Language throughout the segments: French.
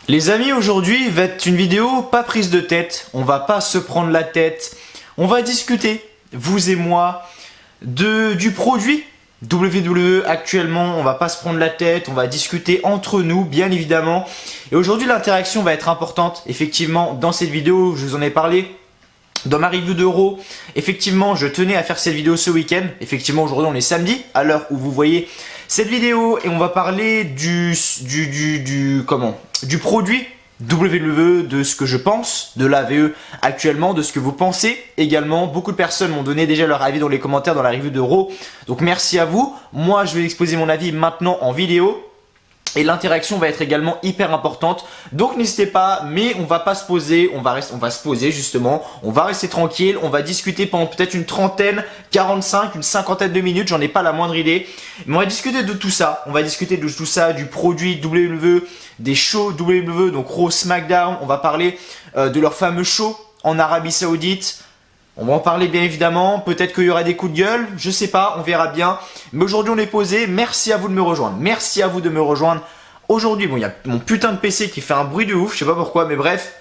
Les amis, aujourd'hui va être une vidéo pas prise de tête, on va pas se prendre la tête, on va discuter, vous et moi, du produit WWE actuellement, on va pas se prendre la tête, on va discuter entre nous bien évidemment. Et aujourd'hui l'interaction va être importante, effectivement dans cette vidéo, je vous en ai parlé. Dans ma review d'Euro, effectivement, je tenais à faire cette vidéo ce week-end. Effectivement, aujourd'hui, on est samedi, à l'heure où vous voyez cette vidéo. Et on va parler du produit WWE, de ce que je pense de l'AVE actuellement, de ce que vous pensez également. Beaucoup de personnes m'ont donné déjà leur avis dans les commentaires dans la review d'Euro. Donc, merci à vous. Moi, je vais exposer mon avis maintenant en vidéo. Et l'interaction va être également hyper importante. Donc n'hésitez pas, mais on va pas se poser, on va se poser justement. On va rester tranquille, on va discuter pendant peut-être une trentaine, 45, une cinquantaine de minutes, j'en ai pas la moindre idée. Mais on va discuter de tout ça. On va discuter de tout ça, du produit WWE, des shows WWE, donc Raw, SmackDown. On va parler de leur fameux show en Arabie Saoudite. On va en parler bien évidemment, peut-être qu'il y aura des coups de gueule, je sais pas, on verra bien. Mais aujourd'hui on est posé, merci à vous de me rejoindre, merci à vous de me rejoindre. Aujourd'hui, bon, il y a mon putain de PC qui fait un bruit de ouf, je sais pas pourquoi, mais bref.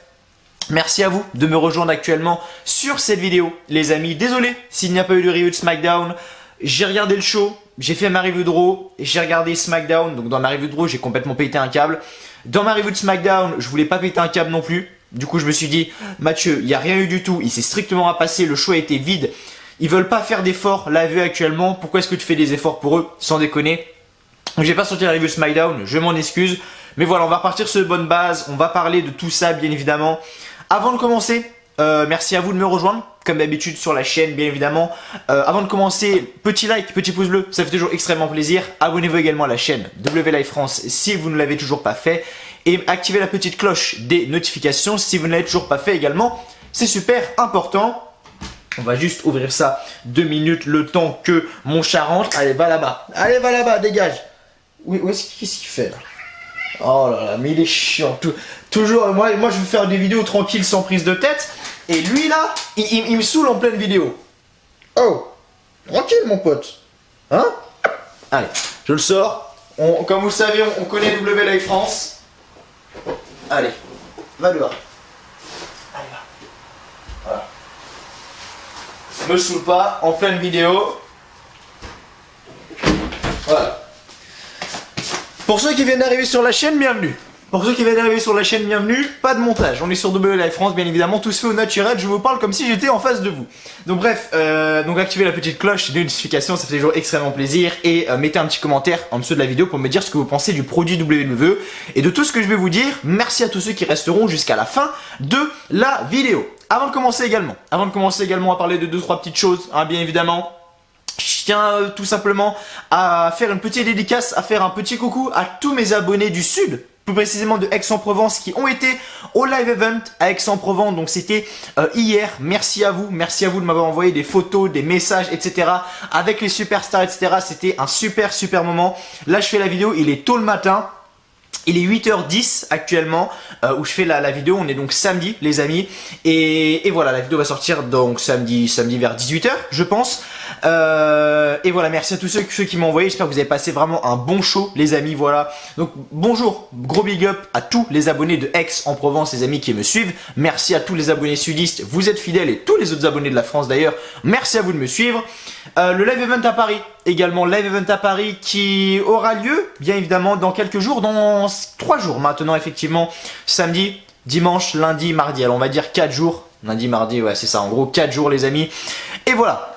Merci à vous de me rejoindre actuellement sur cette vidéo, les amis. Désolé s'il n'y a pas eu de review de SmackDown, j'ai regardé le show, j'ai fait ma review de Raw, et j'ai regardé SmackDown, donc dans ma review de Raw j'ai complètement pété un câble. Dans ma review de SmackDown, je voulais pas péter un câble non plus. Du coup, je me suis dit, Mathieu, il n'y a rien eu du tout, il s'est strictement rien passé, le show a été vide. Ils veulent pas faire d'efforts, l'AVE actuellement, pourquoi est-ce que tu fais des efforts pour eux, sans déconner? Donc j'ai pas sorti la review de SmackDown, je m'en excuse. Mais voilà, on va repartir sur de bonnes bases, on va parler de tout ça, bien évidemment. Avant de commencer, merci à vous de me rejoindre, comme d'habitude sur la chaîne, bien évidemment. Avant de commencer, petit like, petit pouce bleu, ça fait toujours extrêmement plaisir. Abonnez-vous également à la chaîne W Live France si vous ne l'avez toujours pas fait. Et activez la petite cloche des notifications si vous ne l'avez toujours pas fait également. C'est super important. On va juste ouvrir ça 2 minutes le temps que mon chat rentre. Allez, va là-bas. Allez, va là-bas, dégage. Oui, qu'est-ce qu'il fait là? Oh là là, mais il est chiant. Toujours, moi je veux faire des vidéos tranquilles sans prise de tête. Et lui là, il me saoule en pleine vidéo. Oh, tranquille mon pote. Hein? Allez, je le sors. Comme vous le savez, on connaît W Live France. Allez, va dehors. Allez, va. Voilà. Me saoule pas, en pleine vidéo. Voilà. Pour ceux qui viennent d'arriver sur la chaîne, bienvenue. Pour ceux qui viennent d'arriver sur la chaîne, bienvenue. Pas de montage, on est sur W Live France, bien évidemment, tout se fait au naturel, je vous parle comme si j'étais en face de vous. Donc bref, donc activez la petite cloche de notification, ça fait toujours extrêmement plaisir. Et mettez un petit commentaire en dessous de la vidéo pour me dire ce que vous pensez du produit WWE. Et de tout ce que je vais vous dire, merci à tous ceux qui resteront jusqu'à la fin de la vidéo. Avant de commencer également à parler de 2-3 petites choses, hein, bien évidemment. Je tiens tout simplement à faire une petite dédicace, à faire un petit coucou à tous mes abonnés du Sud, plus précisément de Aix-en-Provence, qui ont été au live event à Aix-en-Provence. Donc c'était hier. Merci à vous de m'avoir envoyé des photos, des messages, etc. avec les superstars, etc. C'était un super moment. Là je fais la vidéo, il est tôt le matin. Il est 8h10 actuellement où je fais la vidéo, on est donc samedi les amis et voilà, la vidéo va sortir donc samedi vers 18h je pense. Et voilà, merci à tous ceux qui m'ont envoyé, j'espère que vous avez passé vraiment un bon show les amis, voilà. Donc bonjour, gros big up à tous les abonnés de Aix-en-Provence, les amis qui me suivent. Merci à tous les abonnés sudistes, vous êtes fidèles, et tous les autres abonnés de la France d'ailleurs, merci à vous de me suivre. Le live event à Paris, également live event à Paris qui aura lieu bien évidemment dans quelques jours, dans 3 jours maintenant effectivement, samedi, dimanche, lundi, mardi, alors on va dire 4 jours, lundi, mardi, ouais c'est ça, en gros 4 jours les amis, et voilà.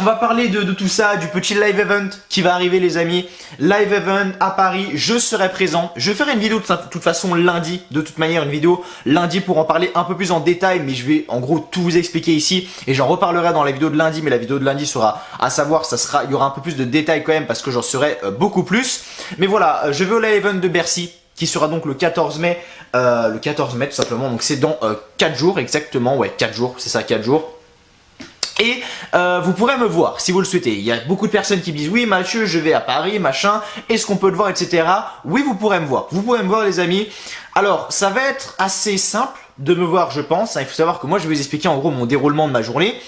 On va parler de tout ça, du petit live event qui va arriver les amis. Live event à Paris, je serai présent. Je ferai une vidéo de toute façon lundi, de toute manière une vidéo lundi pour en parler un peu plus en détail. Mais je vais en gros tout vous expliquer ici et j'en reparlerai dans la vidéo de lundi. Mais la vidéo de lundi sera à savoir, il y aura un peu plus de détails quand même parce que j'en saurai beaucoup plus. Mais voilà, je vais au live event de Bercy qui sera donc le 14 mai. Le 14 mai tout simplement, donc c'est dans 4 jours exactement, ouais 4 jours, c'est ça 4 jours. Et vous pourrez me voir si vous le souhaitez. Il y a beaucoup de personnes qui me disent oui Mathieu je vais à Paris machin, est-ce qu'on peut te voir etc. Oui vous pourrez me voir, les amis. Alors ça va être assez simple de me voir je pense, il faut savoir que moi je vais vous expliquer en gros mon déroulement de ma journée.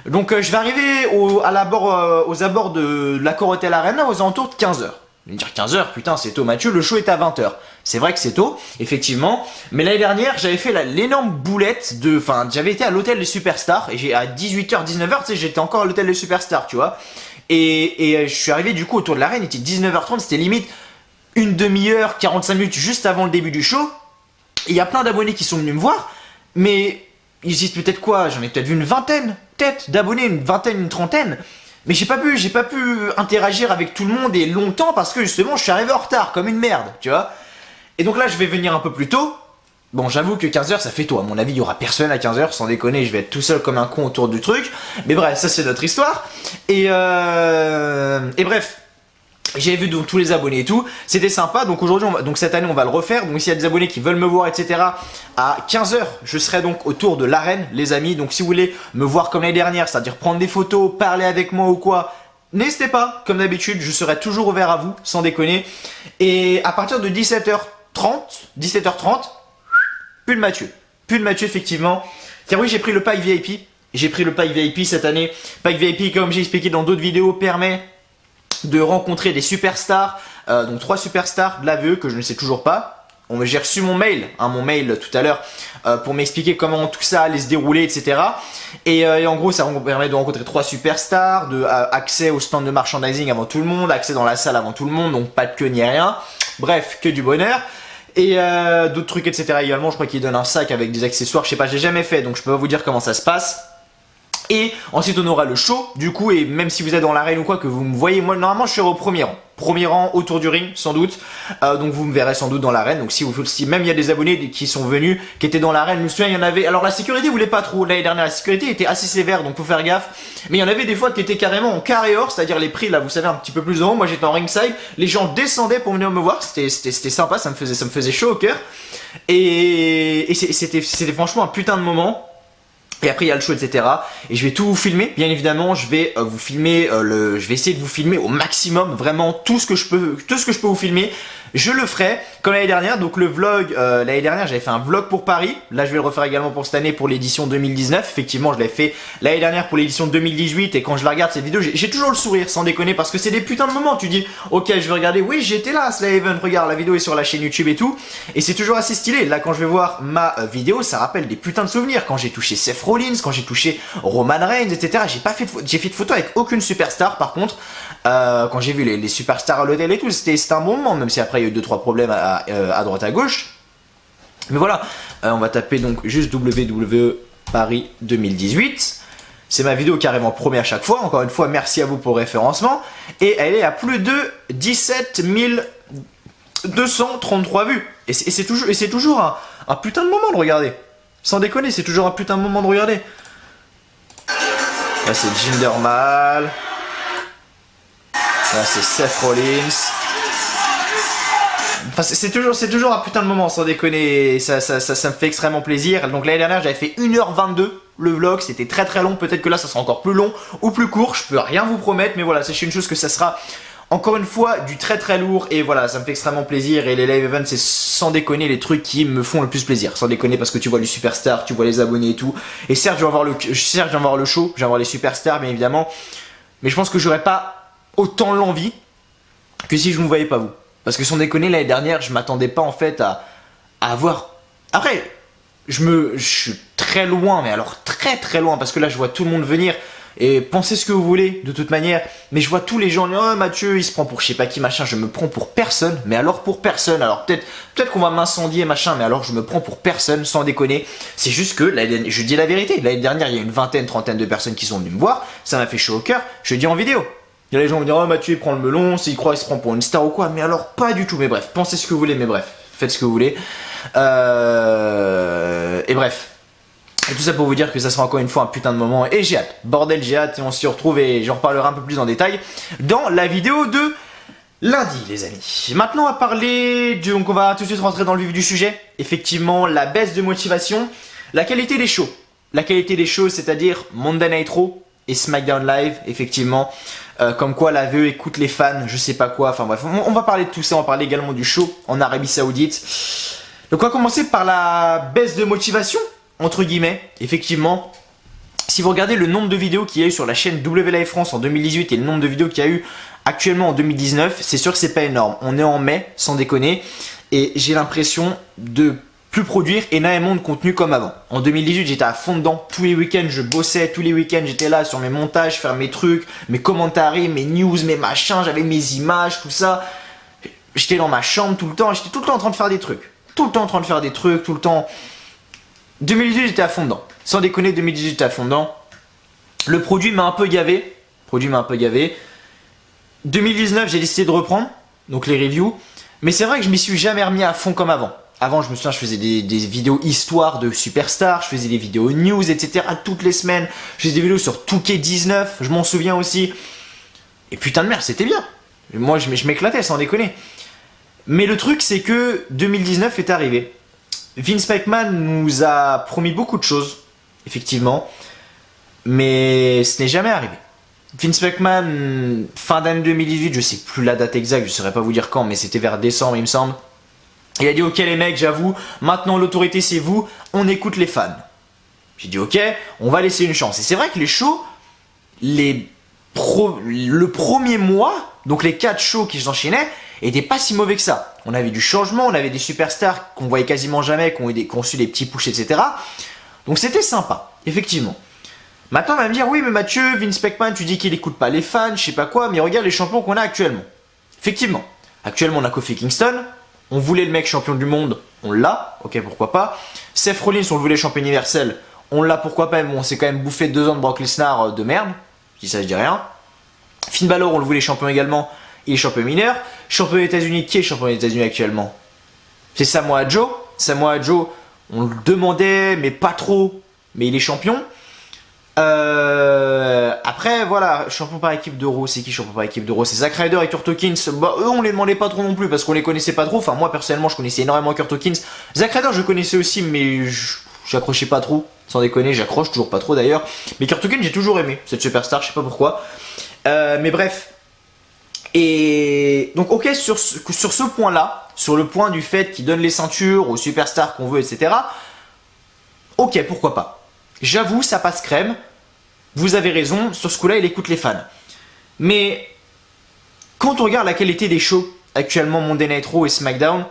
Donc je vais arriver aux abords de l'Accor Hotel Arena aux alentours de 15h. Vous allez me dire 15h, putain c'est tôt Mathieu, le show est à 20h. C'est vrai que c'est tôt, effectivement. Mais l'année dernière, j'avais fait l'énorme boulette de... Enfin, j'avais été à l'hôtel des Superstars, et à 18h, 19h, tu sais, j'étais encore à l'hôtel des Superstars, tu vois. Et je suis arrivé du coup autour de l'arène, il était 19h30, c'était limite une demi-heure, 45 minutes juste avant le début du show. Il y a plein d'abonnés qui sont venus me voir, mais ils disent peut-être quoi, j'en ai peut-être vu une vingtaine, peut-être d'abonnés, une vingtaine, une trentaine. Mais j'ai pas pu interagir avec tout le monde et longtemps parce que justement je suis arrivé en retard comme une merde, tu vois. Et donc là je vais venir un peu plus tôt. Bon, j'avoue que 15h ça fait tôt, à mon avis il y aura personne à 15h, sans déconner, je vais être tout seul comme un con autour du truc. Mais bref, ça c'est notre histoire. Et bref, j'avais vu donc tous les abonnés et tout, c'était sympa. Donc aujourd'hui, donc cette année on va le refaire. Donc s'il y a des abonnés qui veulent me voir, etc., à 15h, je serai donc autour de l'arène, les amis. Donc si vous voulez me voir comme l'année dernière, c'est-à-dire prendre des photos, parler avec moi ou quoi, n'hésitez pas, comme d'habitude, je serai toujours ouvert à vous, sans déconner. Et à partir de 17h30, plus de Mathieu, effectivement. Car oui, j'ai pris le pack VIP. J'ai pris le pack VIP cette année. Pack VIP, comme j'ai expliqué dans d'autres vidéos, permet de rencontrer des superstars, donc 3 superstars de l'AVE que je ne sais toujours pas. J'ai reçu mon mail tout à l'heure pour m'expliquer comment tout ça allait se dérouler, etc. Et en gros, ça permet de rencontrer 3 superstars, accès au stand de merchandising avant tout le monde, accès dans la salle avant tout le monde, donc pas de queue ni rien. Bref, que du bonheur. Et d'autres trucs, etc. également. Je crois qu'il donne un sac avec des accessoires. Je sais pas, j'ai jamais fait, donc je peux pas vous dire comment ça se passe. Et ensuite on aura le show du coup, et même si vous êtes dans l'arène ou quoi, que vous me voyez, moi normalement je serai au premier rang autour du ring sans doute, donc vous me verrez sans doute dans l'arène. Donc si même il y a des abonnés qui sont venus, qui étaient dans l'arène, je me souviens il y en avait, alors la sécurité voulait pas trop, l'année dernière la sécurité était assez sévère donc faut faire gaffe, mais il y en avait des fois qui étaient carrément en carré or, c'est à dire les prix là vous savez un petit peu plus en haut, moi j'étais en ringside, les gens descendaient pour venir me voir, c'était sympa, ça me faisait chaud au cœur, et c'était franchement un putain de moment. Et après il y a le show, etc. Et je vais tout vous filmer, bien évidemment. Je vais vous filmer je vais essayer de vous filmer au maximum, vraiment tout ce que je peux vous filmer. Je le ferai comme l'année dernière. Donc le vlog, l'année dernière j'avais fait un vlog pour Paris. Là je vais le refaire également pour cette année pour l'édition 2019. Effectivement je l'ai fait l'année dernière pour l'édition 2018. Et quand je la regarde cette vidéo, j'ai toujours le sourire sans déconner parce que c'est des putains de moments. Tu dis ok je vais regarder, oui j'étais là à Slay Event, regarde la vidéo est sur la chaîne YouTube et tout. Et c'est toujours assez stylé. Là quand je vais voir ma vidéo, ça rappelle des putains de souvenirs. Quand j'ai touché Seth Rollins, quand j'ai touché Roman Reigns, etc. J'ai fait de photos avec aucune superstar par contre. Quand j'ai vu les superstars à l'hôtel et tout, c'était un bon moment, même si après il y a eu 2-3 problèmes à droite à gauche. Mais voilà, on va taper donc juste WWE Paris 2018. C'est ma vidéo carrément première à chaque fois. Encore une fois, merci à vous pour le référencement. Et elle est à plus de 17 233 vues. Et c'est toujours un putain de moment de regarder. Sans déconner, c'est toujours un putain de moment de regarder. Là c'est Jinder Mahal. Là c'est Seth Rollins. Enfin, c'est toujours un putain de moment sans déconner, ça me fait extrêmement plaisir. Donc l'année dernière j'avais fait 1h22 le vlog, c'était très très long, peut-être que là ça sera encore plus long ou plus court, je peux rien vous promettre, mais voilà, sachez une chose que ça sera encore une fois du très très lourd et voilà, ça me fait extrêmement plaisir. Et les live events c'est sans déconner les trucs qui me font le plus plaisir, sans déconner, parce que tu vois les superstars, tu vois les abonnés et tout. Et certes je vais avoir le show, je vais avoir les superstars bien évidemment, mais je pense que j'aurais pas autant l'envie que si je ne voyais pas vous. Parce que sans déconner, l'année dernière, je m'attendais pas en fait à avoir... Après, je suis très loin, mais alors très très loin, parce que là je vois tout le monde venir, et pensez ce que vous voulez de toute manière, mais je vois tous les gens, oh Mathieu il se prend pour je sais pas qui machin, je me prends pour personne, mais alors pour personne, alors peut-être qu'on va m'incendier machin, mais alors je me prends pour personne, sans déconner. C'est juste que, je dis la vérité, l'année dernière il y a une vingtaine, trentaine de personnes qui sont venues me voir, ça m'a fait chaud au cœur, je le dis en vidéo. Il y a les gens qui vont dire oh Mathieu il prend le melon, s'il croit il se prend pour une star ou quoi, mais alors pas du tout, mais bref, pensez ce que vous voulez, mais bref, faites ce que vous voulez. Et bref. Et tout ça pour vous dire que ça sera encore une fois un putain de moment, et j'ai hâte, bordel j'ai hâte, et on s'y retrouve et j'en reparlerai un peu plus en détail dans la vidéo de lundi les amis. Maintenant on va parler, donc on va tout de suite rentrer dans le vif du sujet, effectivement la baisse de motivation, la qualité des shows. La qualité des shows, c'est-à-dire Monday Night Raw et SmackDown Live, effectivement. Comme quoi la VE écoute les fans, je sais pas quoi, enfin bref, on va parler de tout ça, on va parler également du show en Arabie Saoudite. Donc on va commencer par la baisse de motivation, entre guillemets, effectivement. Si vous regardez le nombre de vidéos qu'il y a eu sur la chaîne WLive France en 2018 et le nombre de vidéos qu'il y a eu actuellement en 2019, c'est sûr que c'est pas énorme. On est en mai, sans déconner, et j'ai l'impression de plus produire énormément de contenu comme avant. En 2018, j'étais à fond dedans. Tous les week-ends, je bossais. Tous les week-ends, j'étais là sur mes montages, faire mes trucs, mes commentaires, mes news, mes machins. J'avais mes images, tout ça. J'étais dans ma chambre tout le temps. J'étais tout le temps en train de faire des trucs. Tout le temps en train de faire des trucs, tout le temps. 2018, j'étais à fond dedans. Sans déconner, 2018, j'étais à fond dedans. Le produit m'a un peu gavé. 2019, j'ai décidé de reprendre. Donc les reviews. Mais c'est vrai que je m'y suis jamais remis à fond comme avant. Avant, je me souviens, je faisais des vidéos histoire de superstars, je faisais des vidéos news, etc. toutes les semaines. Je faisais des vidéos sur 2K19, je m'en souviens aussi. Et putain de merde, c'était bien. Moi, je m'éclatais, sans déconner. Mais le truc, c'est que 2019 est arrivé. Vince McMahon nous a promis beaucoup de choses, effectivement. Mais ce n'est jamais arrivé. Vince McMahon, fin d'année 2018, je sais plus la date exacte, je saurais pas vous dire quand, mais c'était vers décembre, il me semble. Il a dit ok les mecs, j'avoue, maintenant l'autorité c'est vous, on écoute les fans. J'ai dit ok, on va laisser une chance. Et c'est vrai que les shows, le premier mois, donc les 4 shows qui s'enchaînaient, étaient pas si mauvais que ça. On avait du changement, on avait des superstars qu'on voyait quasiment jamais, qui ont su des petits pushs, etc. Donc c'était sympa, effectivement. Maintenant on va me dire oui mais Mathieu, Vince McMahon tu dis qu'il écoute pas les fans, je sais pas quoi, mais regarde les champions qu'on a actuellement. Effectivement, actuellement on a Kofi Kingston. On voulait le mec champion du monde, on l'a, ok pourquoi pas. Seth Rollins, on le voulait champion universel, on l'a pourquoi pas, mais on s'est quand même bouffé 2 ans de Brock Lesnar de merde. Je dis ça, je dis rien. Finn Balor, on le voulait champion également, il est champion mineur. Champion des États-Unis, qui est champion des États-Unis actuellement? C'est Samoa Joe. Samoa Joe, on le demandait, mais pas trop, mais il est champion. Après voilà, champion par équipe d'Euro, c'est qui champion par équipe d'Euro? C'est Zack Ryder et Kurt Hawkins. Bah, eux on les demandait pas trop non plus parce qu'on les connaissait pas trop. Enfin moi personnellement je connaissais énormément Kurt Hawkins. Zack Ryder je connaissais aussi mais j'accrochais pas trop. Sans déconner, j'accroche toujours pas trop d'ailleurs. Mais Kurt Hawkins j'ai toujours aimé cette superstar, je sais pas pourquoi. Mais bref. Et donc ok sur ce point là, sur le point du fait qu'il donne les ceintures aux superstars qu'on veut, etc. Ok pourquoi pas. J'avoue ça passe crème. Vous avez raison, sur ce coup-là, il écoute les fans. Mais quand on regarde la qualité des shows, actuellement Monday Night Raw et SmackDown,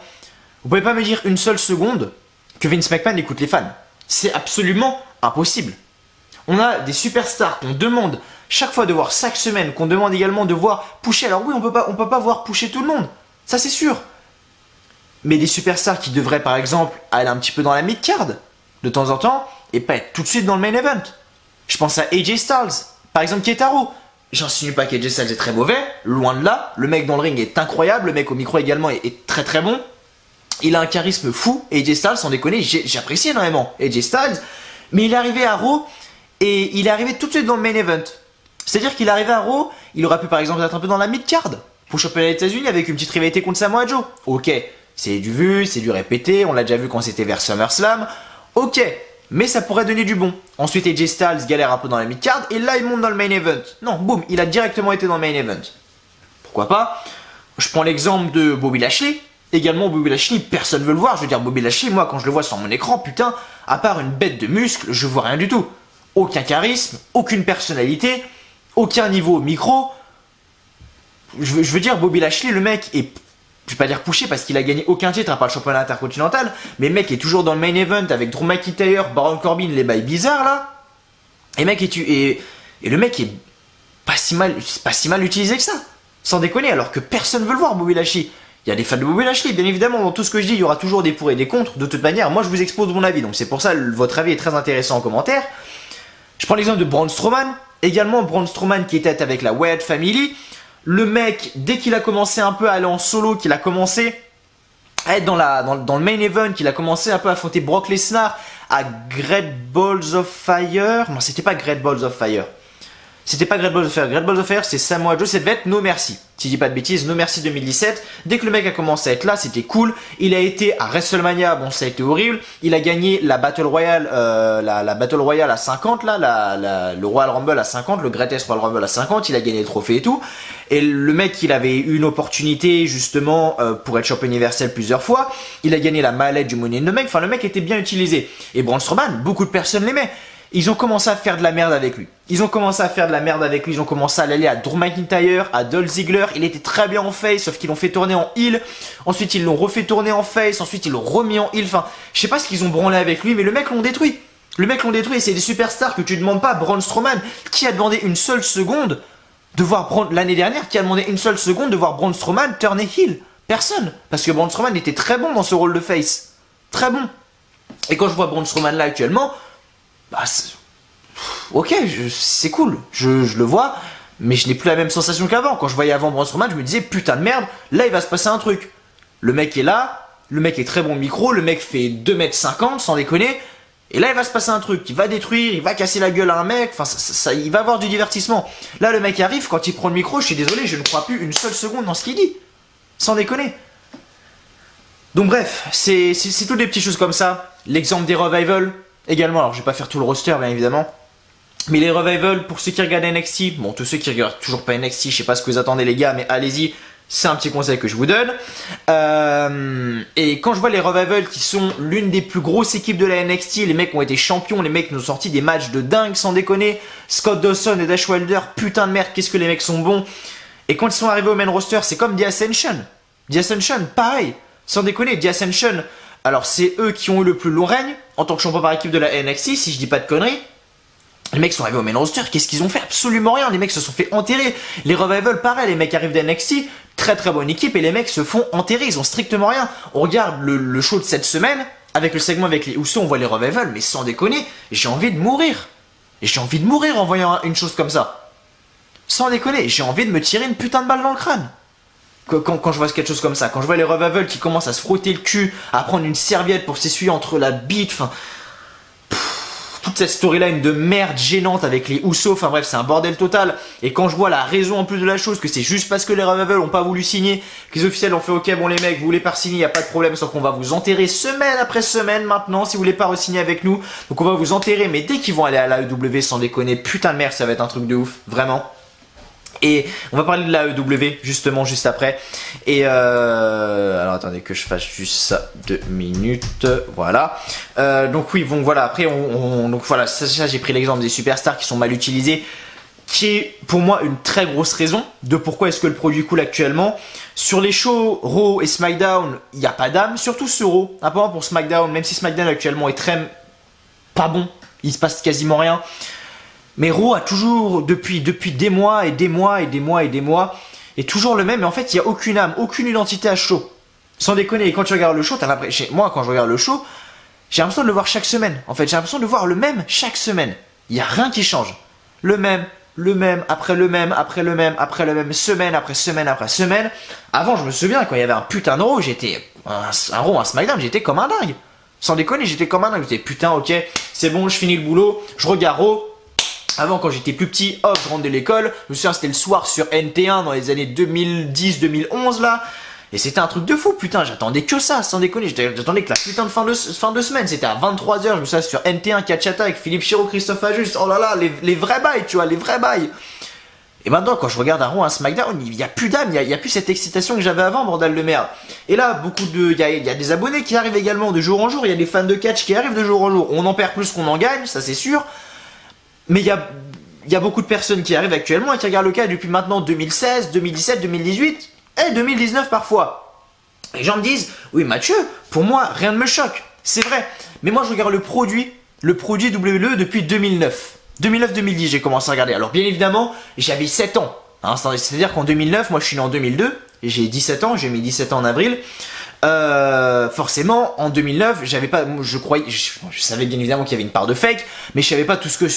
vous pouvez pas me dire une seule seconde que Vince McMahon écoute les fans. C'est absolument impossible. On a des superstars qu'on demande chaque fois de voir chaque semaine, qu'on demande également de voir pusher. Alors oui, on peut pas voir pusher tout le monde, ça c'est sûr. Mais des superstars qui devraient par exemple aller un petit peu dans la mid-card de temps en temps et pas être tout de suite dans le main event. Je pense à AJ Styles, par exemple Ketaro. J'insinue pas qu'AJ Styles est très mauvais, loin de là. Le mec dans le ring est incroyable, le mec au micro également est très très bon. Il a un charisme fou, AJ Styles, sans déconner, j'apprécie énormément AJ Styles. Mais il est arrivé à Raw et il est arrivé tout de suite dans le main event. C'est-à-dire qu'il est arrivé à Raw, il aurait pu par exemple être un peu dans la mid-card pour le championnat des États-Unis avec une petite rivalité contre Samoa Joe. Ok, c'est du vu, c'est du répété, on l'a déjà vu quand c'était vers SummerSlam. Ok. Mais ça pourrait donner du bon. Ensuite, AJ Styles galère un peu dans la mid-card et là, il monte dans le main event. Non, boum, il a directement été dans le main event. Pourquoi pas? Je prends l'exemple de Bobby Lashley. Également, Bobby Lashley, personne ne veut le voir. Je veux dire, Bobby Lashley, moi, quand je le vois sur mon écran, putain, à part une bête de muscles, je vois rien du tout. Aucun charisme, aucune personnalité, aucun niveau au micro. Je veux dire, Bobby Lashley, le mec est... Je vais pas dire pusher parce qu'il a gagné aucun titre à part le championnat intercontinental, mais le mec est toujours dans le main event avec Drew McIntyre, Baron Corbin, les bails bizarres là. Et le mec est pas si mal utilisé que ça. Sans déconner, alors que personne veut le voir Bobby Lashley. Il y a des fans de Bobby Lashley, bien évidemment, dans tout ce que je dis, il y aura toujours des pour et des contre. De toute manière, moi je vous expose mon avis, donc c'est pour ça votre avis est très intéressant en commentaire. Je prends l'exemple de Braun Strowman, également Braun Strowman qui était avec la Wyatt Family. Le mec, dès qu'il a commencé un peu à aller en solo, qu'il a commencé à être dans le main event, qu'il a commencé un peu à affronter Brock Lesnar à Great Balls of Fire. Non, c'était pas Great Balls of Fire. C'était pas Great Balls of Fire. Great Balls of Fire, c'est Samoa Joe. Ça devait être No Mercy. Si je dis pas de bêtises, No Mercy 2017. Dès que le mec a commencé à être là, c'était cool. Il a été à WrestleMania. Bon, ça a été horrible. Il a gagné la Battle Royale, la Battle Royale à 50, là, le Royal Rumble à 50, le Greatest Royal Rumble à 50. Il a gagné le trophée et tout. Et le mec, il avait eu une opportunité, justement, pour être champion universel plusieurs fois. Il a gagné la mallette du Money in the Bank. Enfin, le mec était bien utilisé. Et Braun Strowman, beaucoup de personnes l'aimaient. ils ont commencé à faire de la merde avec lui. Ils ont commencé à faire de la merde avec lui, ils ont commencé à l'aller à Drew McIntyre, à Dolph Ziggler, il était très bien en face, sauf qu'ils l'ont fait tourner en heel, ensuite ils l'ont refait tourner en face, ensuite ils l'ont remis en heel, enfin, je sais pas ce qu'ils ont branlé avec lui, mais le mec l'ont détruit. Le mec l'ont détruit et c'est des superstars que tu demandes pas. Braun Strowman, qui a demandé une seule seconde de voir l'année dernière, qui a demandé une seule seconde de voir Braun Strowman turner heel? Personne. Parce que Braun Strowman était très bon dans ce rôle de face. Très bon. Et quand je vois Braun Strowman là actuellement, bah ok, c'est cool. Je le vois, mais je n'ai plus la même sensation qu'avant. Quand je voyais avant Braun Strowman, je me disais putain de merde, là il va se passer un truc. Le mec est là, le mec est très bon micro, le mec fait 2,50 m sans déconner. Et là, il va se passer un truc, il va détruire, il va casser la gueule à un mec, enfin, il va avoir du divertissement. Là, le mec arrive, quand il prend le micro, je suis désolé, je ne crois plus une seule seconde dans ce qu'il dit. Sans déconner. Donc bref, c'est toutes des petites choses comme ça. L'exemple des Revival, également, alors je vais pas faire tout le roster, bien évidemment. Mais les Revival, pour ceux qui regardent NXT, bon, tous ceux qui regardent toujours pas NXT, je sais pas ce que vous attendez les gars, mais allez-y. C'est un petit conseil que je vous donne. Et quand je vois les Revival qui sont l'une des plus grosses équipes de la NXT, les mecs ont été champions, les mecs nous ont sorti des matchs de dingue sans déconner. Scott Dawson et Dash Wilder, putain de merde, qu'est-ce que les mecs sont bons. Et quand ils sont arrivés au main roster, c'est comme The Ascension. The Ascension, pareil, sans déconner, The Ascension. Alors c'est eux qui ont eu le plus long règne en tant que champion par équipe de la NXT, si je dis pas de conneries. Les mecs sont arrivés au main roster, qu'est-ce qu'ils ont fait? Absolument rien, les mecs se sont fait enterrer. Les Revival, pareil, les mecs arrivent d'NXT, très très bonne équipe, et les mecs se font enterrer, ils ont strictement rien. On regarde le show de cette semaine, avec le segment avec les Usos, on voit les Revival, mais sans déconner, j'ai envie de mourir. Et j'ai envie de mourir en voyant une chose comme ça. Sans déconner, j'ai envie de me tirer une putain de balle dans le crâne. Quand je vois quelque chose comme ça, quand je vois les Revival qui commencent à se frotter le cul, à prendre une serviette pour s'essuyer entre la bite, enfin... toute cette storyline de merde gênante avec les Usos, enfin bref, c'est un bordel total. Et quand je vois la raison en plus de la chose, que c'est juste parce que les Revival ont pas voulu signer, que les officiels ont fait ok, bon les mecs, vous voulez pas signer, y a pas de problème, sauf qu'on va vous enterrer semaine après semaine maintenant, si vous voulez pas re-signer avec nous. Donc on va vous enterrer, mais dès qu'ils vont aller à l'AEW, sans déconner, putain de merde, ça va être un truc de ouf, vraiment. Et on va parler de la AEW justement juste après. Et alors attendez que je fasse juste ça 2 minutes. Voilà. Donc oui, bon voilà. Après donc voilà, ça j'ai pris l'exemple des superstars qui sont mal utilisés, qui est pour moi une très grosse raison de pourquoi est-ce que le produit coule actuellement. Sur les shows Raw et SmackDown, il n'y a pas d'âme, surtout sur Raw. Apparemment pour SmackDown, même si SmackDown actuellement est très pas bon, il se passe quasiment rien. Mais Raw a toujours, depuis des mois et des mois et des mois et des mois, est toujours le même. Et en fait, il n'y a aucune âme, aucune identité à ce show. Sans déconner, et quand tu regardes le show, t'as l'impression... Moi, quand je regarde le show, j'ai l'impression de le voir chaque semaine. En fait, j'ai l'impression de voir le même chaque semaine. Il n'y a rien qui change. Le même, après le même, après le même, après le même, semaine après semaine après semaine. Avant, je me souviens, quand il y avait un putain de Raw, j'étais... Un Raw, un SmackDown, j'étais comme un dingue. Sans déconner, j'étais comme un dingue. J'étais putain, ok, c'est bon, je finis le boulot, je regarde Raw. Avant, quand j'étais plus petit, hop, je rentre de l'école. Je me souviens, c'était le soir sur NT1 dans les années 2010-2011 là. Et c'était un truc de fou, putain, j'attendais que ça, sans déconner. J'attendais que la putain de fin de semaine. C'était à 23 h, je me souviens, sur NT1, Kachata avec Philippe Chiro, Christophe Ajus. Oh là là, les vrais bails, tu vois, les vrais bails. Et maintenant, quand je regarde un Raw, un SmackDown, il n'y a plus d'âme, il n'y a plus cette excitation que j'avais avant, bordel de merde. Et là, il y a des abonnés qui arrivent également de jour en jour. Il y a des fans de catch qui arrivent de jour en jour. On en perd plus qu'on en gagne, ça c'est sûr. Mais il y a beaucoup de personnes qui arrivent actuellement et qui regardent le cas depuis maintenant 2016, 2017, 2018 et 2019 parfois. Les gens me disent, oui Mathieu, pour moi rien ne me choque, c'est vrai. Mais moi je regarde le produit WWE depuis 2009. 2009-2010 j'ai commencé à regarder. Alors bien évidemment, j'avais 7 ans. Hein, c'est-à-dire qu'en 2009, moi je suis né en 2002, et j'ai 17 ans, j'ai mis 17 ans en avril. Forcément, en 2009, j'avais pas, je savais bien évidemment qu'il y avait une part de fake, mais je savais pas tout ce que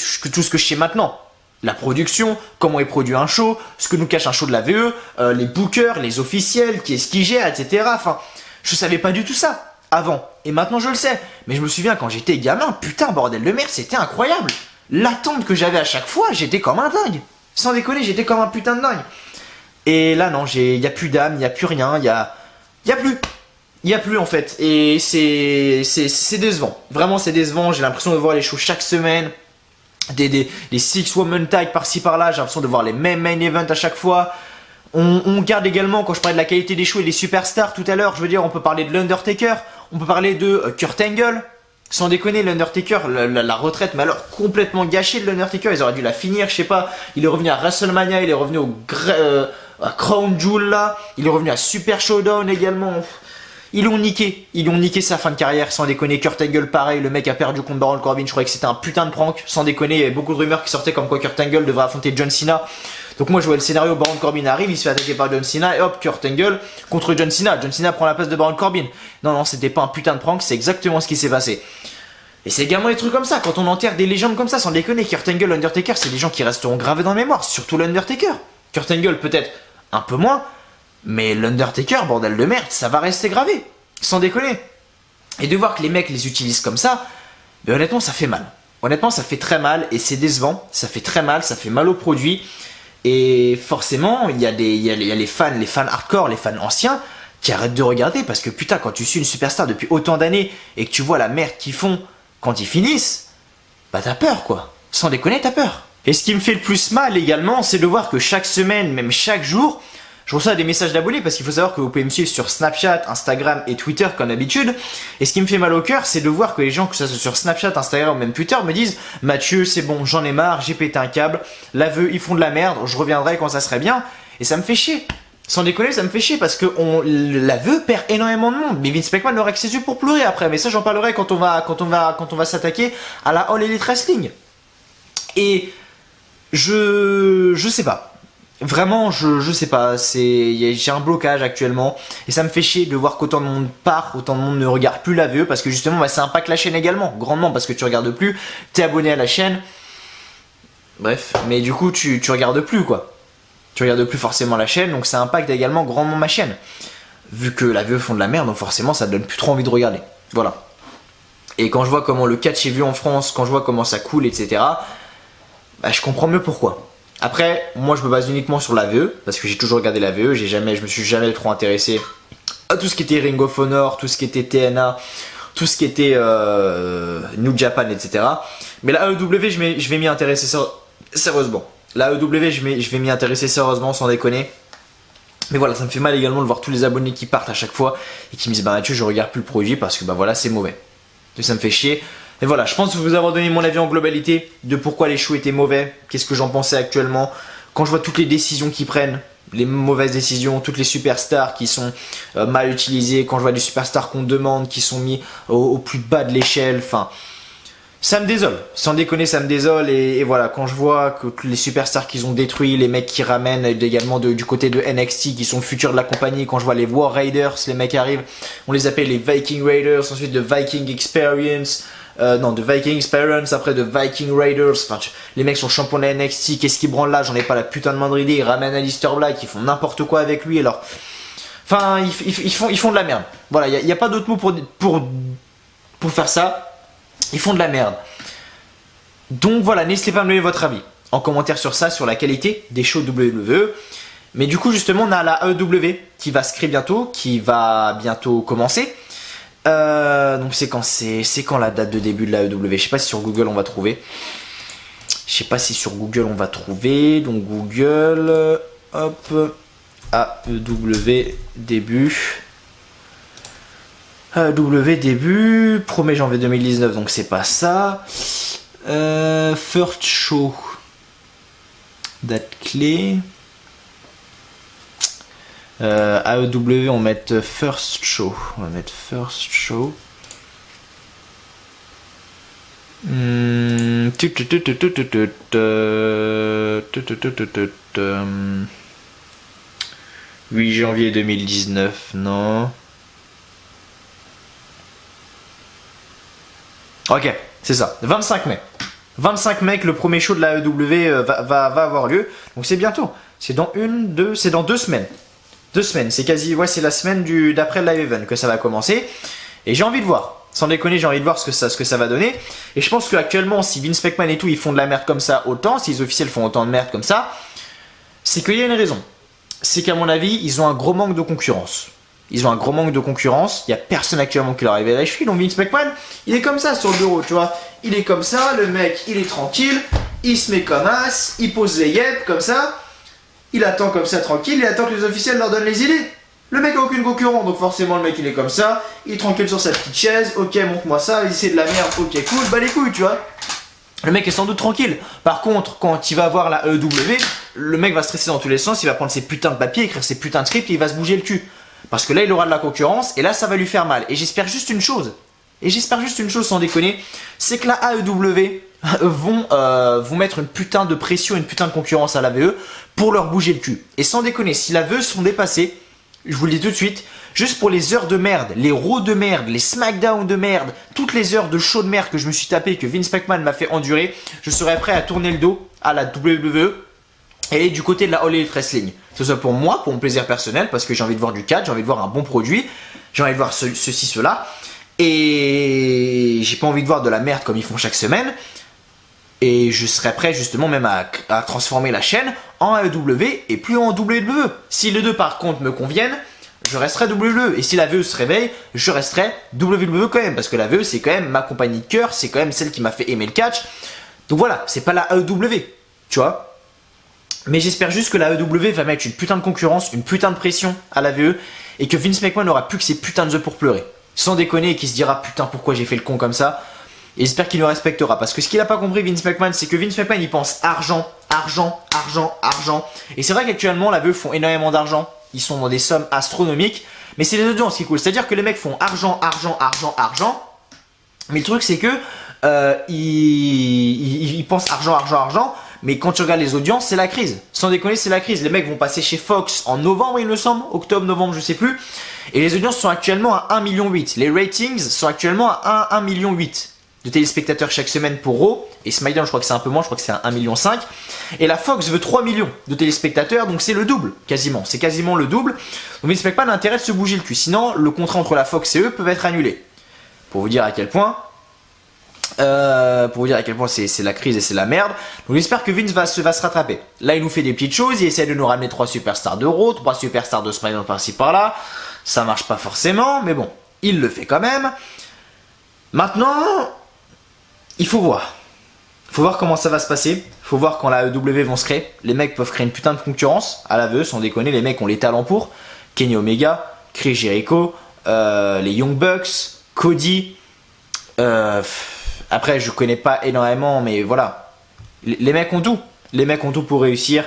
je sais maintenant. La production, comment est produit un show, ce que nous cache un show de la VE, les bookers, les officiels, qui est-ce qui gère, etc. Enfin, je savais pas du tout ça avant. Et maintenant je le sais. Mais je me souviens quand j'étais gamin, putain, bordel de merde, c'était incroyable. L'attente que j'avais à chaque fois, j'étais comme un dingue. Sans déconner, j'étais comme un putain de dingue. Et là non, y a plus d'âme, y a plus rien, y a plus. Il n'y a plus en fait, et c'est décevant. Vraiment c'est décevant, j'ai l'impression de voir les shows chaque semaine. Des 6 women tag par-ci par-là, j'ai l'impression de voir les mêmes main events à chaque fois. On garde également, quand je parlais de la qualité des shows et des superstars tout à l'heure, je veux dire, on peut parler de l'Undertaker, on peut parler de Kurt Angle, Sans déconner, l'Undertaker, la retraite, mais alors complètement gâchée de l'Undertaker. Ils auraient dû la finir, je sais pas. Il est revenu à WrestleMania, il est revenu à Crown Jewel là. Il est revenu à Super Showdown également. Ils l'ont niqué sa fin de carrière, sans déconner. Kurt Angle, pareil, le mec a perdu contre Baron Corbin. Je croyais que c'était un putain de prank, sans déconner. Il y avait beaucoup de rumeurs qui sortaient comme quoi Kurt Angle devrait affronter John Cena. Donc moi je vois le scénario, Baron Corbin arrive, il se fait attaquer par John Cena et hop, Kurt Angle contre John Cena. John Cena prend la place de Baron Corbin. Non, c'était pas un putain de prank, c'est exactement ce qui s'est passé. Et c'est également des trucs comme ça, quand on enterre des légendes comme ça, sans déconner. Kurt Angle, l'Undertaker, c'est des gens qui resteront gravés dans la mémoire, surtout l'Undertaker. Kurt Angle peut-être un peu moins, mais l'Undertaker, bordel de merde, ça va rester gravé. Sans déconner. Et de voir que les mecs les utilisent comme ça, ben honnêtement ça fait mal. Honnêtement ça fait très mal et c'est décevant. Ça fait très mal, ça fait mal au produit. Et forcément il y a les fans hardcore, les fans anciens qui arrêtent de regarder parce que putain quand tu suis une superstar depuis autant d'années et que tu vois la merde qu'ils font quand ils finissent, bah t'as peur quoi. Sans déconner t'as peur. Et ce qui me fait le plus mal également c'est de voir que chaque semaine, même chaque jour, je reçois des messages d'abonnés parce qu'il faut savoir que vous pouvez me suivre sur Snapchat, Instagram et Twitter comme d'habitude. Et ce qui me fait mal au cœur, c'est de voir que les gens, que ça soit sur Snapchat, Instagram ou même Twitter, me disent « Mathieu, c'est bon, j'en ai marre, j'ai pété un câble, l'aveu, ils font de la merde, je reviendrai quand ça serait bien. » Et ça me fait chier. Sans déconner, ça me fait chier parce que l'aveu perd énormément de monde. Mais Vince McMahon aurait que ses yeux pour pleurer après. Mais ça, j'en parlerai quand on va s'attaquer à la All Elite Wrestling. Et je sais pas. Vraiment, je sais pas, j'ai un blocage actuellement et ça me fait chier de voir qu'autant de monde part, autant de monde ne regarde plus la VE parce que justement bah, ça impacte la chaîne également, grandement parce que tu regardes plus, t'es abonné à la chaîne, bref, mais du coup tu regardes plus quoi, tu regardes plus forcément la chaîne donc ça impacte également grandement ma chaîne, vu que la VE font de la merde donc forcément ça te donne plus trop envie de regarder, voilà. Et quand je vois comment le catch est vu en France, quand je vois comment ça coule etc, bah, je comprends mieux pourquoi. Après, moi je me base uniquement sur la VE, parce que j'ai toujours regardé la VE, je me suis jamais trop intéressé à tout ce qui était Ring of Honor, tout ce qui était TNA, tout ce qui était New Japan, etc. Mais la AEW, je vais m'y intéresser sérieusement. La AEW, je vais m'y intéresser sérieusement, sans déconner. Mais voilà, ça me fait mal également de voir tous les abonnés qui partent à chaque fois et qui me disent bah Mathieu, je regarde plus le produit parce que bah voilà, c'est mauvais. Et ça me fait chier. Et voilà, je pense vous avoir donné mon avis en globalité de pourquoi les shows étaient mauvais, qu'est-ce que j'en pensais actuellement. Quand je vois toutes les décisions qu'ils prennent, les mauvaises décisions, toutes les superstars qui sont mal utilisées, quand je vois des superstars qu'on demande, qui sont mis au plus bas de l'échelle, enfin, ça me désole. Sans déconner, ça me désole. Et voilà, quand je vois que les superstars qu'ils ont détruits, les mecs qui ramènent également du côté de NXT, qui sont le futur de la compagnie, quand je vois les War Raiders, les mecs arrivent, on les appelle les Viking Raiders, ensuite de Viking Experience. De Viking Experience, après de Viking Raiders, enfin les mecs sont champions de la NXT, qu'est-ce qu'ils branlent là, j'en ai pas la putain de moindre idée, ils ramènent Aleister Black, ils font n'importe quoi avec lui, alors... Enfin, ils font de la merde. Voilà, il n'y a pas d'autre mot pour faire ça, ils font de la merde. Donc voilà, n'hésitez pas à me donner votre avis en commentaire sur ça, sur la qualité des shows WWE. Mais du coup justement on a la AEW qui va se créer bientôt, qui va bientôt commencer. Donc c'est quand la date de début de la AEW. Je sais pas si sur Google on va trouver. Donc Google, hop, AEW début. AEW début 1er janvier 2019. Donc c'est pas ça. First show. Date clé. AEW, on va mettre first show. Hmm. 8 janvier 2019, non. Ok, c'est ça. 25 mai. 25 mai, le premier show de la AEW va avoir lieu. Donc c'est bientôt. C'est dans c'est dans 2 semaines. 2 semaines, c'est c'est la semaine d'après le live event que ça va commencer. Et j'ai envie de voir. Sans déconner, j'ai envie de voir ce que ça va donner. Et je pense qu'actuellement, si Vince McMahon et tout, ils font de la merde comme ça autant, si les officiels font autant de merde comme ça, c'est qu'il y a une raison. C'est qu'à mon avis, ils ont un gros manque de concurrence. Il n'y a personne actuellement qui leur arrive à la cheville. Donc Vince McMahon, il est comme ça sur le bureau, tu vois. Il est comme ça, le mec, il est tranquille. Il se met comme as, il pose les yeux comme ça. Il attend comme ça tranquille, il attend que les officiels leur donnent les idées. Le mec a aucune concurrence, donc forcément le mec il est comme ça, il est tranquille sur sa petite chaise, ok montre-moi ça, c'est de la merde, ok cool, bah les couilles tu vois. Le mec est sans doute tranquille. Par contre, quand il va voir la EW, le mec va stresser dans tous les sens, il va prendre ses putains de papiers, écrire ses putains de scripts et il va se bouger le cul. Parce que là il aura de la concurrence et là ça va lui faire mal. Et j'espère juste une chose, sans déconner, c'est que la AEW vont mettre une putain de pression, une putain de concurrence à la VE pour leur bouger le cul. Et sans déconner, si la VE sont dépassés, je vous le dis tout de suite, juste pour les heures de merde, les Raw de merde, les SmackDown de merde, toutes les heures de show de merde que je me suis tapé, que Vince McMahon m'a fait endurer, je serais prêt à tourner le dos à la WWE et du côté de la All Elite Wrestling. Que ce soit pour moi, pour mon plaisir personnel, parce que j'ai envie de voir du catch, j'ai envie de voir un bon produit, j'ai envie de voir ceci, cela, et j'ai pas envie de voir de la merde comme ils font chaque semaine. Et je serais prêt justement même à transformer la chaîne en AEW et plus en WWE. Si les deux par contre me conviennent, je resterai WWE. Et si la VE se réveille, je resterai WWE quand même. Parce que la VE c'est quand même ma compagnie de cœur, c'est quand même celle qui m'a fait aimer le catch. Donc voilà, c'est pas la AEW, tu vois. Mais j'espère juste que la AEW va mettre une putain de concurrence, une putain de pression à la VE. Et que Vince McMahon n'aura plus que ses putains de œufs pour pleurer. Sans déconner et qu'il se dira putain pourquoi j'ai fait le con comme ça. Et j'espère qu'il le respectera. Parce que ce qu'il n'a pas compris Vince McMahon, c'est que Vince McMahon il pense argent, argent, argent, argent. Et c'est vrai qu'actuellement la VE font énormément d'argent. Ils sont dans des sommes astronomiques. Mais c'est les audiences qui coulent. C'est-à-dire que les mecs font argent, argent, argent, argent. Mais le truc c'est que ils pensent argent, argent, argent. Mais quand tu regardes les audiences, c'est la crise. Sans déconner, c'est la crise. Les mecs vont passer chez Fox en novembre, il me semble. Octobre, novembre, je sais plus. Et les audiences sont actuellement à 1,8 million. Les ratings sont actuellement à 1,8 million de téléspectateurs chaque semaine pour Raw. Et SmackDown, je crois que c'est un peu moins, je crois que c'est à 1,5 million. Et la Fox veut 3 millions de téléspectateurs, donc c'est le double, quasiment. C'est quasiment le double. Donc Vince McMahon a intérêt de se bouger le cul. Sinon, le contrat entre la Fox et eux peut être annulé. Pour vous dire à quel point c'est la crise et c'est la merde. Donc j'espère que Vince va se rattraper. Là il nous fait des petites choses, il essaie de nous ramener 3 superstars d'Euro, 3 superstars de SmackDown par-ci par-là. Ça marche pas forcément, mais bon, il le fait quand même. Maintenant, il faut voir. Il faut voir comment ça va se passer. Il faut voir quand la EW vont se créer. Les mecs peuvent créer une putain de concurrence à la VE, sans déconner. Les mecs ont les talents pour. Kenny Omega, Chris Jericho, les Young Bucks, Cody. Après, je connais pas énormément, mais voilà. Les mecs ont tout. Les mecs ont tout pour réussir.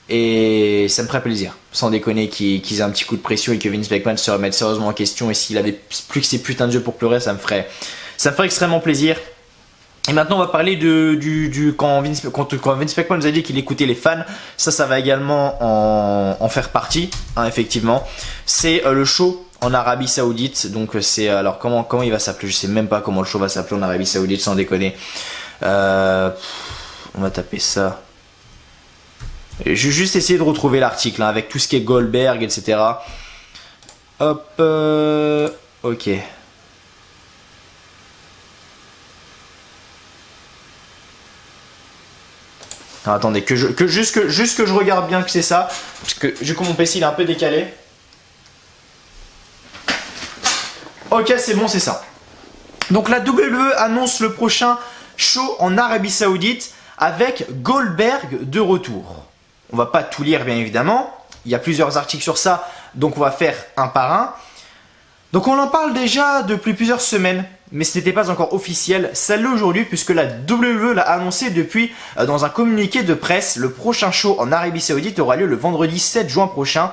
Et ça me ferait plaisir. Sans déconner qu'ils aient un petit coup de pression et que Vince McMahon se remette sérieusement en question. Et s'il avait plus que ses putains de jeux pour pleurer, ça me ferait extrêmement plaisir. Et maintenant, on va parler quand Vince McMahon nous a dit qu'il écoutait les fans. Ça va également en faire partie, hein, effectivement. C'est le show en Arabie Saoudite. Donc c'est alors comment il va s'appeler? Je sais même pas comment le show va s'appeler en Arabie Saoudite, sans déconner. On va taper ça. Je vais juste essayer de retrouver l'article, hein, avec tout ce qui est Goldberg, etc. Hop, ok. Alors, attendez, juste que je regarde bien que c'est ça, parce que du coup mon PC il est un peu décalé. Ok, c'est bon, c'est ça. Donc la WWE annonce le prochain show en Arabie Saoudite avec Goldberg de retour. On va pas tout lire bien évidemment, il y a plusieurs articles sur ça, donc on va faire un par un. Donc on en parle déjà depuis plusieurs semaines, mais ce n'était pas encore officiel. Ça l'est aujourd'hui puisque la WWE l'a annoncé depuis dans un communiqué de presse. Le prochain show en Arabie Saoudite aura lieu le vendredi 7 juin prochain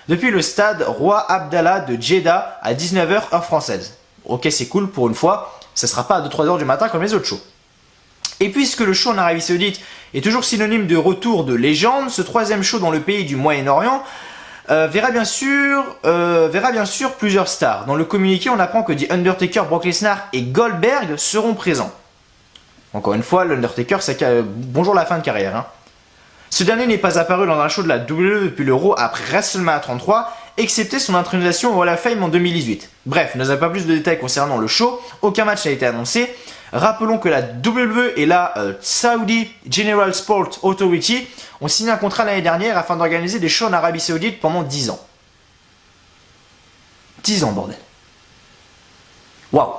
depuis le stade Roi Abdallah de Jeddah à 19 h heure française. Ok, c'est cool pour une fois, ça ne sera pas à 2-3 h du matin comme les autres shows. Et puisque le show en Arabie Saoudite est toujours synonyme de retour de légende, ce troisième show dans le pays du Moyen-Orient verra bien sûr plusieurs stars. Dans le communiqué, on apprend que The Undertaker, Brock Lesnar et Goldberg seront présents. Encore une fois, l'Undertaker, c'est bonjour la fin de carrière. Hein. Ce dernier n'est pas apparu dans un show de la WWE depuis le Raw après WrestleMania 33, excepté son intronisation au Hall of Fame en 2018. Bref, nous n'avons pas plus de détails concernant le show, aucun match n'a été annoncé. Rappelons que la WWE et la Saudi General Sport Authority ont signé un contrat l'année dernière afin d'organiser des shows en Arabie Saoudite pendant 10 ans. 10 ans, bordel. Waouh.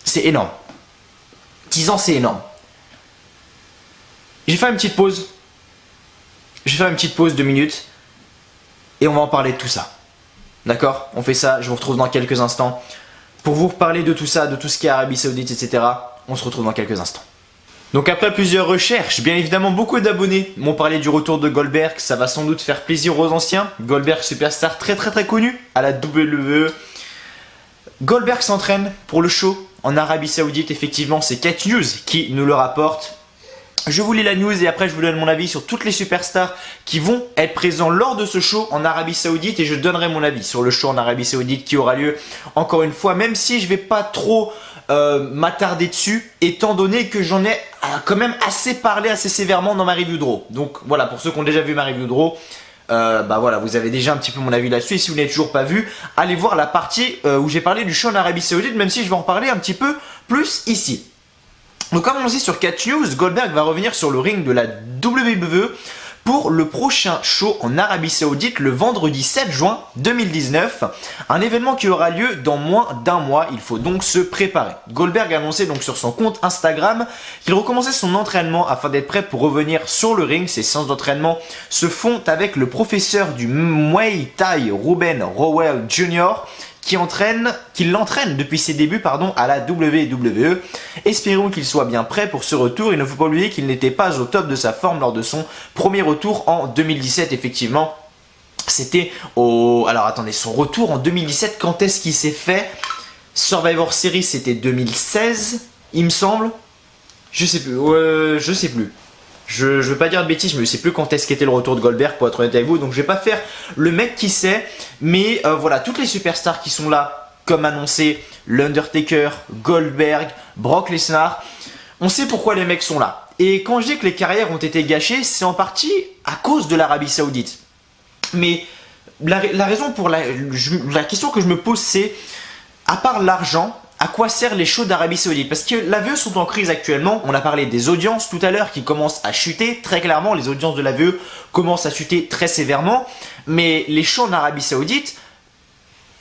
C'est énorme. 10 ans, c'est énorme. J'ai fait une petite pause. Je vais faire une petite pause, 2 minutes. Et on va en parler de tout ça. D'accord? On fait ça, je vous retrouve dans quelques instants. Pour vous reparler de tout ça, de tout ce qui est Arabie Saoudite, etc. On se retrouve dans quelques instants. Donc après plusieurs recherches, bien évidemment beaucoup d'abonnés m'ont parlé du retour de Goldberg, ça va sans doute faire plaisir aux anciens. Goldberg, superstar très connu à la WWE. Goldberg s'entraîne pour le show en Arabie Saoudite, effectivement c'est Catch News qui nous le rapporte. Je vous lis la news et après je vous donne mon avis sur toutes les superstars qui vont être présents lors de ce show en Arabie Saoudite et je donnerai mon avis sur le show en Arabie Saoudite qui aura lieu encore une fois, même si je vais pas trop m'attarder dessus étant donné que j'en ai quand même assez parlé assez sévèrement dans ma review de Raw. Donc voilà, pour ceux qui ont déjà vu ma review de Raw, bah voilà, vous avez déjà un petit peu mon avis là-dessus et si vous n'avez toujours pas vu, allez voir la partie où j'ai parlé du show en Arabie Saoudite, même si je vais en reparler un petit peu plus ici. Donc comme on dit sur Catch News, Goldberg va revenir sur le ring de la WWE pour le prochain show en Arabie Saoudite le vendredi 7 juin 2019. Un événement qui aura lieu dans moins d'un mois, il faut donc se préparer. Goldberg a annoncé donc sur son compte Instagram qu'il recommençait son entraînement afin d'être prêt pour revenir sur le ring. Ses séances d'entraînement se font avec le professeur du Muay Thai Ruben Rowell Jr. qui l'entraîne depuis ses débuts à la WWE. Espérons qu'il soit bien prêt pour ce retour. Il ne faut pas oublier qu'il n'était pas au top de sa forme lors de son premier retour en 2017. Effectivement, c'était au... Alors attendez, son retour en 2017, quand est-ce qu'il s'est fait? Survivor Series, c'était 2016, il me semble. Je sais plus. Je sais plus. Je veux pas dire de bêtises, mais je sais plus quand est-ce qu'était le retour de Goldberg pour être honnête avec vous. Donc je vais pas faire le mec qui sait. Mais voilà, toutes les superstars qui sont là, comme annoncé, l'Undertaker, Goldberg, Brock Lesnar, on sait pourquoi les mecs sont là. Et quand je dis que les carrières ont été gâchées, c'est en partie à cause de l'Arabie Saoudite. Mais la raison pour la question que je me pose, c'est, à part l'argent, à quoi servent les shows d'Arabie Saoudite? Parce que l'AVE sont en crise actuellement. On a parlé des audiences tout à l'heure qui commencent à chuter. Très clairement, les audiences de l'AVE commencent à chuter très sévèrement. Mais les shows en Arabie Saoudite,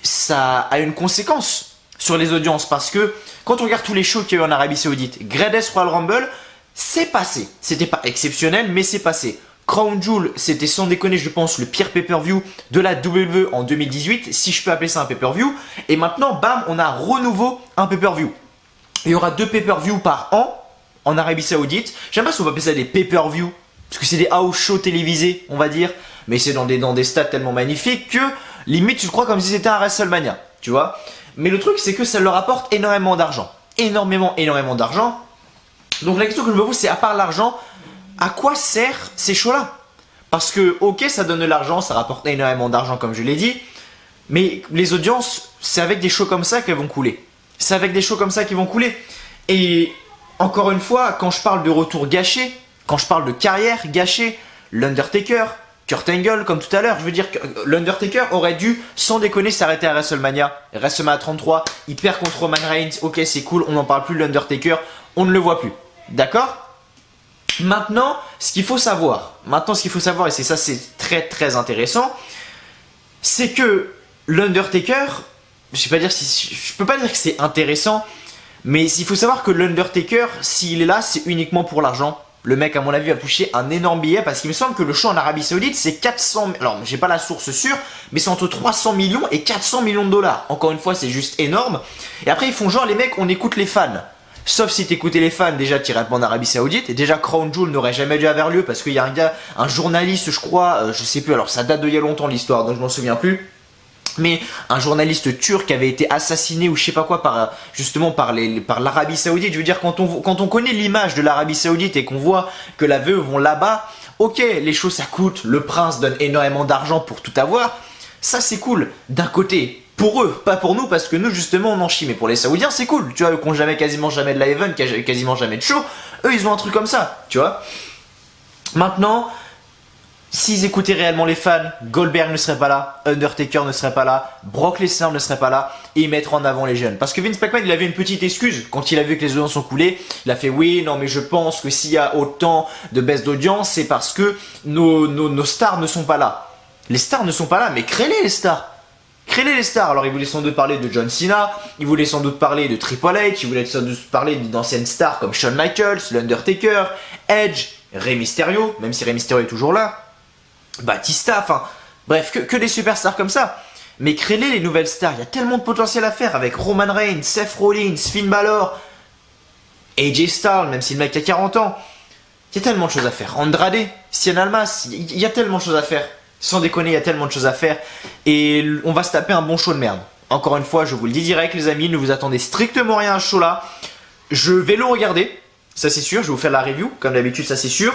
ça a une conséquence sur les audiences. Parce que quand on regarde tous les shows qu'il y a eu en Arabie Saoudite, Greatest Royal Rumble, c'est passé. C'était pas exceptionnel, mais c'est passé. Crown Jewel, c'était sans déconner, je pense, le pire pay-per-view de la WWE en 2018, si je peux appeler ça un pay-per-view. Et maintenant, bam, on a renouveau un pay-per-view. Il y aura 2 pay-per-view par an en Arabie Saoudite. J'aime pas si on va appeler ça des pay-per-view, parce que c'est des house shows télévisés, on va dire. Mais c'est dans des stades tellement magnifiques que, limite, tu te crois comme si c'était un WrestleMania, tu vois. Mais le truc, c'est que ça leur apporte énormément d'argent. Énormément d'argent. Donc la question que je me pose, c'est à part l'argent, à quoi servent ces shows-là? Parce que, ok, ça donne de l'argent, ça rapporte énormément d'argent comme je l'ai dit, mais les audiences, c'est avec des shows comme ça qu'elles vont couler. C'est avec des shows comme ça qu'ils vont couler. Et encore une fois, quand je parle de retour gâché, quand je parle de carrière gâchée, l'Undertaker, Kurt Angle, comme tout à l'heure, je veux dire que l'Undertaker aurait dû, sans déconner, s'arrêter à WrestleMania. WrestleMania 33, il perd contre Roman Reigns, ok, c'est cool, on n'en parle plus de l'Undertaker, on ne le voit plus. D'accord ? Maintenant, ce qu'il faut savoir, et c'est ça, c'est très intéressant, c'est que l'Undertaker, je peux pas dire que c'est intéressant, mais il faut savoir que l'Undertaker, s'il est là, c'est uniquement pour l'argent. Le mec, à mon avis, va toucher un énorme billet parce qu'il me semble que le show en Arabie Saoudite, c'est 400... Alors, j'ai pas la source sûre, mais c'est entre 300 millions et 400 millions de dollars. Encore une fois, c'est juste énorme. Et après, ils font genre, les mecs, on écoute les fans. Sauf si t'écoutais les fans, déjà t'irais pas en Arabie Saoudite. Et déjà Crown Jewel n'aurait jamais dû avoir lieu parce qu'il y a un gars, un journaliste, je crois, je sais plus, alors ça date d'il y a longtemps l'histoire, donc je m'en souviens plus. Mais un journaliste turc avait été assassiné ou je sais pas quoi par l'Arabie Saoudite. Je veux dire, quand on connaît l'image de l'Arabie Saoudite et qu'on voit que la veuve vont là-bas, ok, les choses ça coûte, le prince donne énormément d'argent pour tout avoir, ça c'est cool d'un côté. Pour eux, pas pour nous, parce que nous justement on en chie. Mais pour les Saoudiens c'est cool, tu vois, eux qui ont quasiment jamais de live event, quasiment jamais de show, eux ils ont un truc comme ça, tu vois. Maintenant, s'ils écoutaient réellement les fans, Goldberg ne serait pas là, Undertaker ne serait pas là, Brock Lesnar ne serait pas là, et ils mettraient en avant les jeunes. Parce que Vince McMahon il avait une petite excuse quand il a vu que les audiences sont coulées. Il a fait oui, non mais je pense que s'il y a autant de baisse d'audience, c'est parce que nos stars ne sont pas là. Les stars ne sont pas là, mais créez-les les stars. Créez les stars. Alors il voulait sans doute parler de John Cena, il voulait sans doute parler de Triple H, il voulait sans doute parler d'anciennes stars comme Shawn Michaels, l'Undertaker, Edge, Rey Mysterio, même si Rey Mysterio est toujours là, Batista, enfin bref, que des superstars comme ça. Mais créez les nouvelles stars, il y a tellement de potentiel à faire avec Roman Reigns, Seth Rollins, Finn Balor, AJ Styles, même si le mec a 40 ans. Il y a tellement de choses à faire. Andrade, Cien Almas, il y a tellement de choses à faire. Sans déconner, il y a tellement de choses à faire. Et on va se taper un bon show de merde. Encore une fois, je vous le dis direct les amis, ne vous attendez strictement rien à ce show là. Je vais le regarder, ça c'est sûr, je vais vous faire la review, comme d'habitude, ça c'est sûr.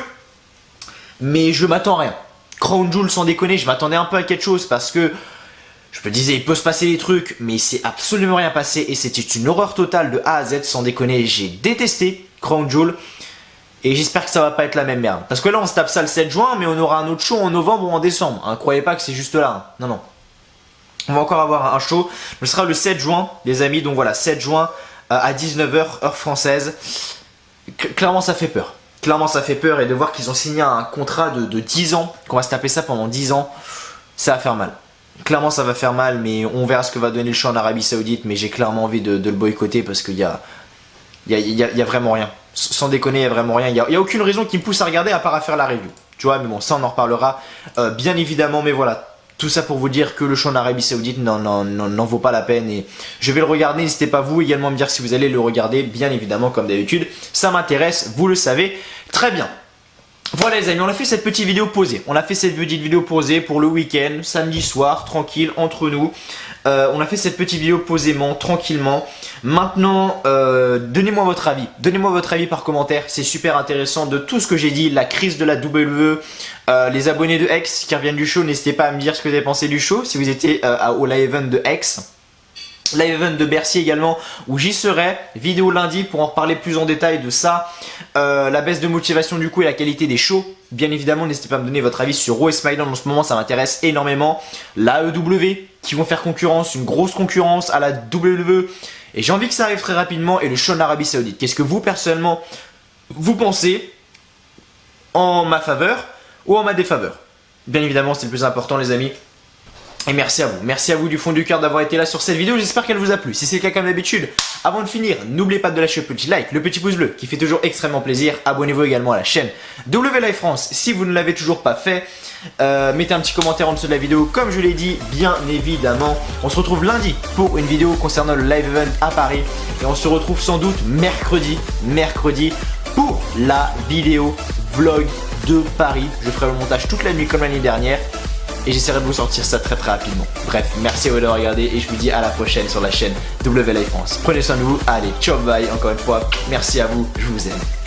Mais je m'attends à rien. Crown Jewel, sans déconner, je m'attendais un peu à quelque chose parce que je me disais, il peut se passer des trucs, mais il s'est absolument rien passé et c'était une horreur totale de A à Z, sans déconner. J'ai détesté Crown Jewel. Et j'espère que ça va pas être la même merde. Parce que là, on se tape ça le 7 juin, mais on aura un autre show en novembre ou en décembre. Hein, croyez pas que c'est juste là. Hein. Non, non. On va encore avoir un show. Ce sera le 7 juin, les amis. Donc voilà, 7 juin à 19h, heure française. Clairement, ça fait peur. Clairement, ça fait peur. Et de voir qu'ils ont signé un contrat de 10 ans, qu'on va se taper ça pendant 10 ans, ça va faire mal. Clairement, ça va faire mal, mais on verra ce que va donner le show en Arabie Saoudite. Mais j'ai clairement envie de le boycotter parce qu'il y a vraiment rien. Sans déconner, il n'y a vraiment rien. Il n'y a aucune raison qui me pousse à regarder à part à faire la review. Tu vois, mais bon, ça on en reparlera bien évidemment. Mais voilà, tout ça pour vous dire que le show en Arabie Saoudite n'en vaut pas la peine. Et je vais le regarder. N'hésitez pas vous également à me dire si vous allez le regarder. Bien évidemment, comme d'habitude, ça m'intéresse. Vous le savez très bien. Voilà les amis, on a fait cette petite vidéo posée. On a fait cette petite vidéo posée pour le week-end, samedi soir, tranquille, entre nous. On a fait cette petite vidéo posément, tranquillement. Maintenant, donnez-moi votre avis. Donnez-moi votre avis par commentaire. C'est super intéressant de tout ce que j'ai dit. La crise de la WWE, les abonnés de X qui reviennent du show. N'hésitez pas à me dire ce que vous avez pensé du show. Si vous étiez au live event de X. Live event de Bercy également où j'y serai, vidéo lundi pour en reparler plus en détail de ça, la baisse de motivation du coup et la qualité des shows. Bien évidemment, n'hésitez pas à me donner votre avis sur Raw et SmackDown en ce moment, ça m'intéresse énormément. La AEW qui vont faire concurrence, une grosse concurrence à la WWE et j'ai envie que ça arrive très rapidement et le show en Arabie Saoudite. Qu'est-ce que vous personnellement vous pensez en ma faveur ou en ma défaveur? Bien évidemment, c'est le plus important les amis. Et merci à vous du fond du cœur d'avoir été là sur cette vidéo, j'espère qu'elle vous a plu. Si c'est le cas comme d'habitude, avant de finir, n'oubliez pas de lâcher le petit like, le petit pouce bleu qui fait toujours extrêmement plaisir. Abonnez-vous également à la chaîne WLive France si vous ne l'avez toujours pas fait. Mettez un petit commentaire en dessous de la vidéo comme je l'ai dit, bien évidemment. On se retrouve lundi pour une vidéo concernant le live event à Paris. Et on se retrouve sans doute mercredi pour la vidéo vlog de Paris. Je ferai le montage toute la nuit comme l'année dernière. Et j'essaierai de vous sortir ça très rapidement. Bref, merci à vous de regarder et je vous dis à la prochaine sur la chaîne WLive France. Prenez soin de vous, allez, ciao, bye, encore une fois, merci à vous, je vous aime.